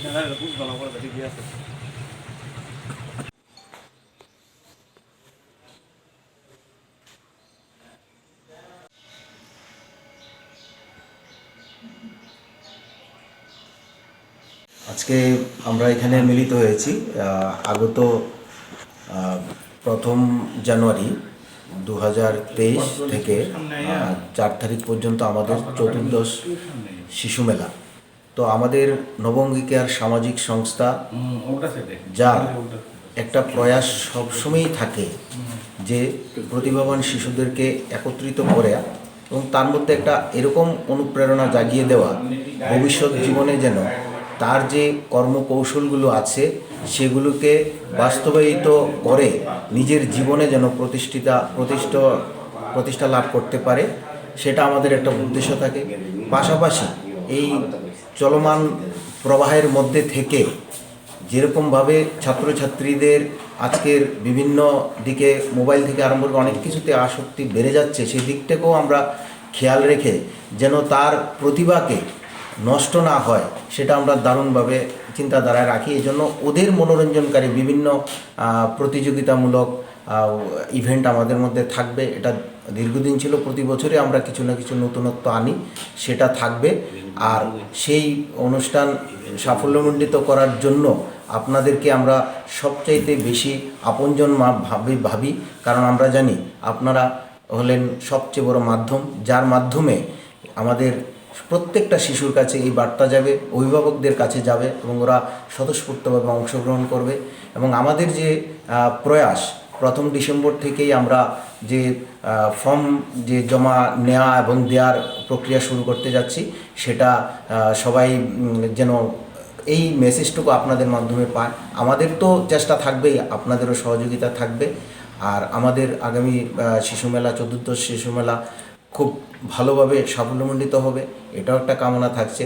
আজকে আমরা এখানে মিলিত হয়েছি আগত 1 জানুয়ারি 2023 থেকে 4 তারিখ পর্যন্ত আমাদের চতুর্দশ শিশু মেলা। তো আমাদের নবঙ্গিকার সামাজিক সংস্থা, যার একটা প্রয়াস সবসময়ই থাকে যে প্রতিভাবান শিশুদেরকে একত্রিত করে এবং তার মধ্যে একটা এরকম অনুপ্রেরণা জাগিয়ে দেওয়া, ভবিষ্যৎ জীবনে যেন তার যে কর্মকৌশলগুলো আছে সেগুলোকে বাস্তবায়িত করে নিজের জীবনে যেন প্রতিষ্ঠা লাভ করতে পারে, সেটা আমাদের একটা উদ্দেশ্য থাকে। পাশাপাশি এই চলমান প্রবাহের মধ্যে থেকে যেরকমভাবে ছাত্রছাত্রীদের আজকের বিভিন্ন দিকে মোবাইল থেকে আরম্ভ করে অনেক কিছুতে আসক্তি বেড়ে যাচ্ছে, সেই দিকটাকেও আমরা খেয়াল রেখে যেন তার প্রতিভাকে নষ্ট না হয় সেটা আমরা দারুণভাবে চিন্তাধারায় রাখি। এই জন্য ওদের মনোরঞ্জনকারী বিভিন্ন প্রতিযোগিতামূলক ইভেন্ট আমাদের মধ্যে থাকবে। এটা দীর্ঘদিন ছিল, প্রতি বছরই আমরা কিছু না কিছু নতুনত্ব আনি, সেটা থাকবে। আর সেই অনুষ্ঠান সাফল্যমণ্ডিত করার জন্য আপনাদেরকে আমরা সবচাইতে বেশি আপনজন ভাবি, কারণ আমরা জানি আপনারা হলেন সবচেয়ে বড় মাধ্যম, যার মাধ্যমে আমাদের প্রত্যেকটা শিশুর কাছে এই বার্তা যাবে, অভিভাবকদের কাছে যাবে এবং ওরা স্বতঃস্ফূর্তভাবে অংশগ্রহণ করবে। এবং আমাদের যে প্রয়াস 1 ডিসেম্বর থেকেই আমরা যে ফর্ম যে জমা নেওয়া এবং দেওয়ার প্রক্রিয়া শুরু করতে যাচ্ছি, সেটা সবাই যেন এই মেসেজটুকু আপনাদের মাধ্যমে পায়। আমাদের তো চেষ্টা থাকবেই, আপনাদেরও সহযোগিতা থাকবে। আর আমাদের আগামী শিশু মেলা, চতুর্দশ শিশু মেলা খুব ভালোভাবে সাফল্যমণ্ডিত হবে, এটাও একটা কামনা থাকছে।